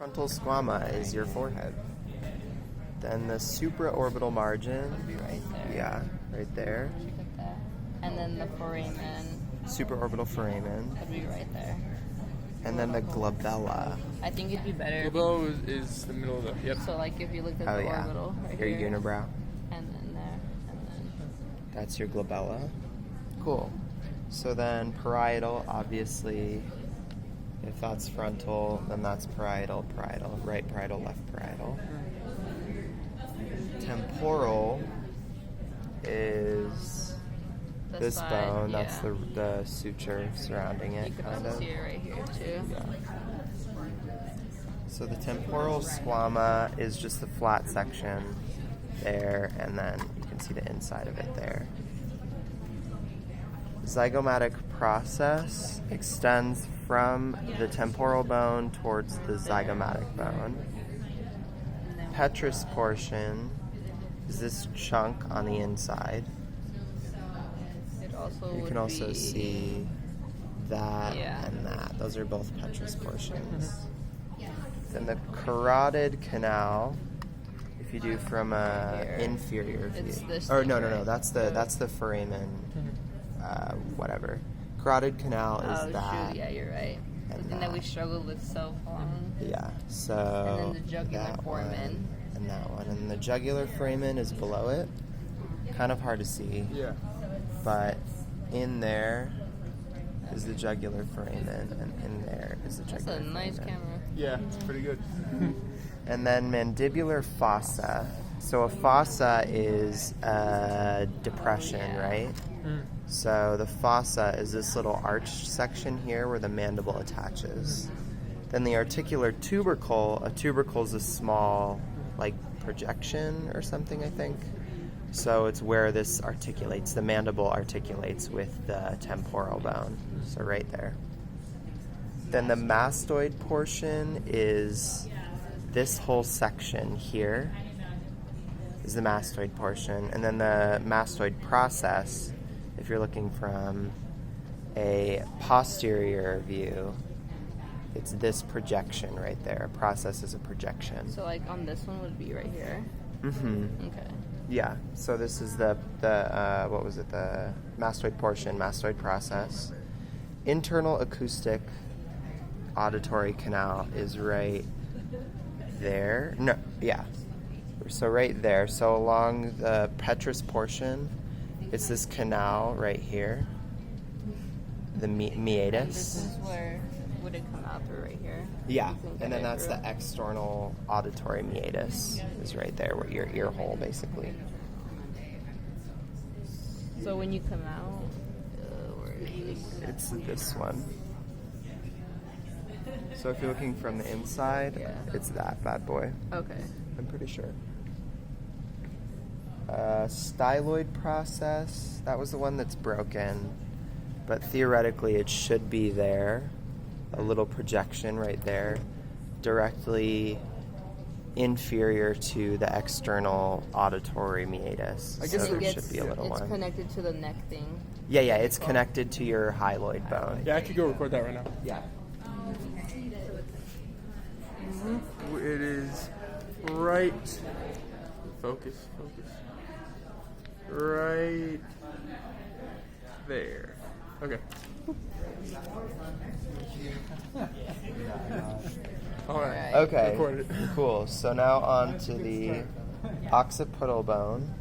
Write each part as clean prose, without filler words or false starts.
Frontal squama is your forehead. Then the supraorbital margin Would be right there. Yeah, right there. Look at that. And then the foramen Supraorbital foramen. would be right there. And then the glabella. I think it'd be better. Glabella is the middle of the. Yep. So like if you looked at Oh the yeah. orbital right Your here, unibrow. and then there, and then That's your glabella. Cool. So then parietal, obviously, if that's frontal, then that's parietal, right parietal, left parietal. Temporal is the this side, bone, that's yeah. the suture surrounding it, You can kind also of. see it right here too. Yeah. So the temporal squama is just the flat section there, and then you can see the inside of it there. Zygomatic process extends from the temporal bone towards the zygomatic bone. Petrous portion is this chunk on the inside. It also You would can also be, see that Yeah. and that. Those are both petrous portions. Then the carotid canal, if you do from a Here. inferior view. It's this Or thing, no, right? that's the foramen, whatever. Carotid canal is Oh that. shoot, yeah, you're right. and The thing that we that. struggled with so long. Yeah, so And then the jugular that foramen. one and that one. And the jugular foramen is below it. Kind of hard to see, Yeah. but in there is the jugular foramen, and in there is the That's jugular a nice foramen. camera. Yeah, it's pretty good. And then mandibular fossa. So a fossa is a depression, Yeah. right? So the fossa is this little arched section here where the mandible attaches. Then the articular tubercle, a tubercle is a small, like, projection or something, I think. So it's where this articulates, the mandible articulates with the temporal bone. So right there. Then the mastoid portion is this whole section here is the mastoid portion. And then the mastoid process, if you're looking from a posterior view, it's this projection right there. Process is a projection. So like on this one would be right here. Mm-hmm. Okay. Yeah, so this is the what was it, the mastoid portion, mastoid process. Internal acoustic auditory canal is right there. No, yeah. So right there. So along the petrous portion, it's this canal right here, the And this meatus. is where would it come out through right here? Yeah, You can get and then it that's through. the external auditory meatus is right there, where your ear hole basically. So when you come out, where is It's this one. So if you're looking from the inside, Yeah. it's that bad boy. Okay. I'm pretty sure. Styloid process, that was the one that's broken, but theoretically it should be there. A little projection right there, directly inferior to the external auditory meatus. I guess so there It's- should be a little It's one. connected to the neck thing. Yeah, it's connected to your hyaloid bone. Yeah, I could go record that right now. Yeah. It is right. Focus. Right there. Okay. All right. Okay, Recorded. cool. So now on to the occipital bone.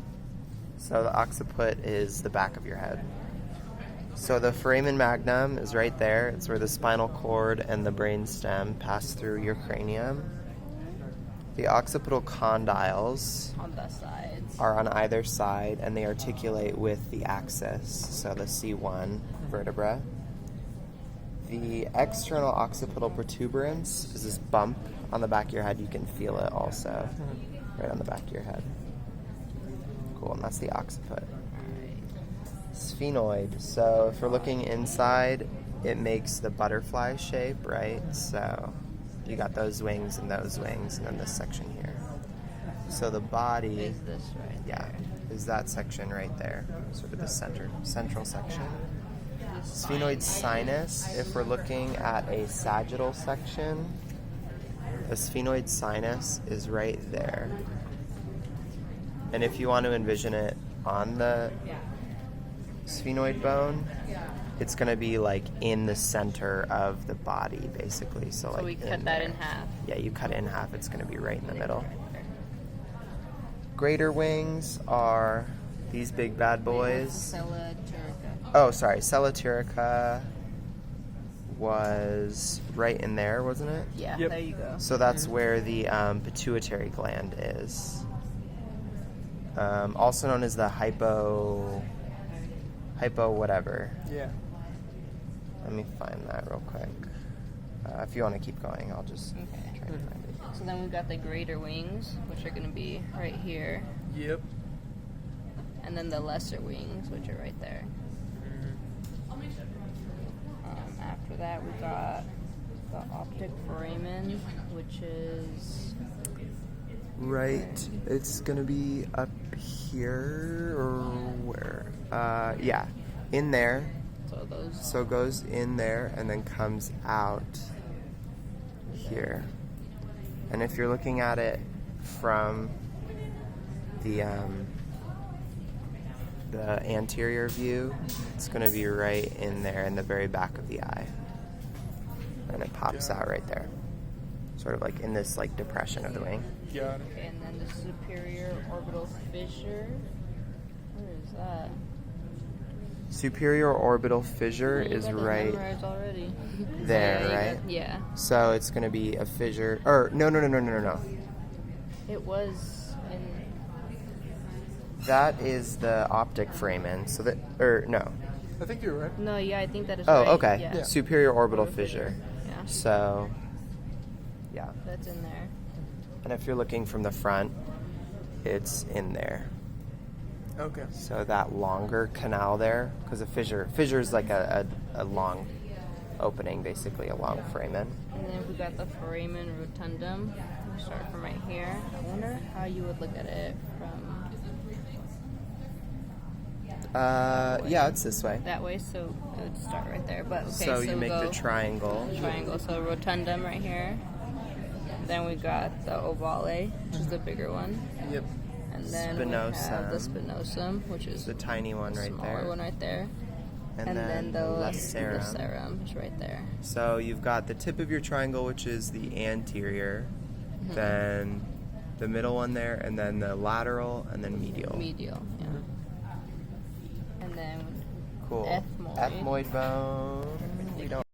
So the occiput is the back of your head. So the foramen magnum is right there. It's where the spinal cord and the brain stem pass through your cranium. The occipital condyles On the sides. are on either side, and they articulate with the axis, so the C1 vertebra. The external occipital protuberance is this bump on the back of your head. You can feel it also, right on the back of your head. Cool, and that's the occiput. Sphenoid, so if we're looking inside, it makes the butterfly shape, right? So you got those wings, and then this section here. So the body, Is this right? yeah, is that section right there, sort of the central section. Sphenoid sinus, if we're looking at a sagittal section, The sphenoid sinus is right there. And if you want to envision it on the sphenoid bone, it's going to be like in the center of the body, basically. So like we cut that in half. Yeah, you cut it in half. It's going to be right in the middle. Greater wings are these big bad boys. Sella turica. Oh, sorry. Sella turica was right in there, wasn't it? Yeah, Yep. there you go. So that's where the pituitary gland is. Also known as the hypo whatever. Yeah. Let me find that real quick. If you want to keep going, I'll just Okay. try to find it. So then we've got the greater wings, which are going to be right here. Yep. And then the lesser wings, which are right there. After that, we got the optic foramen, which is Right. It's going to be up here or where? Yeah. In there. so those. So it goes in there and then comes out here. And if you're looking at it from the anterior view, it's going to be right in there in the very back of the eye. And it pops out right there. Sort of like in this like depression of the wing. Got it. Okay, and then the superior orbital fissure. Where is that? Superior orbital fissure You is got that right memorized already. there, Yeah, right? Yeah. So it's going to be a fissure. Or no. It was in. That is the optic foramen. So that, or no. I think you're right. No, yeah, I think that is Oh, right. okay. Yeah. Superior orbital fissure. Yeah, So, yeah. that's in there. And if you're looking from the front, it's in there. Okay. So that longer canal there, because a fissure is like a long opening, basically a long foramen. And then we got the foramen rotundum. We start from right here. I wonder how you would look at it from Yeah, it's this way. that way. So it would start right there. But okay, So you make go the triangle. triangle. So rotundum right here. Then we got the ovale, which is the bigger one. Yep. And then we have the spinosum, which is The tiny one the right smaller there. one right there. And then the lacerum. lacerum is right there. So you've got the tip of your triangle, which is the anterior, then the middle one there, and then the lateral, and then medial. Medial, yeah. And then Cool. ethmoid. Ethmoid bone.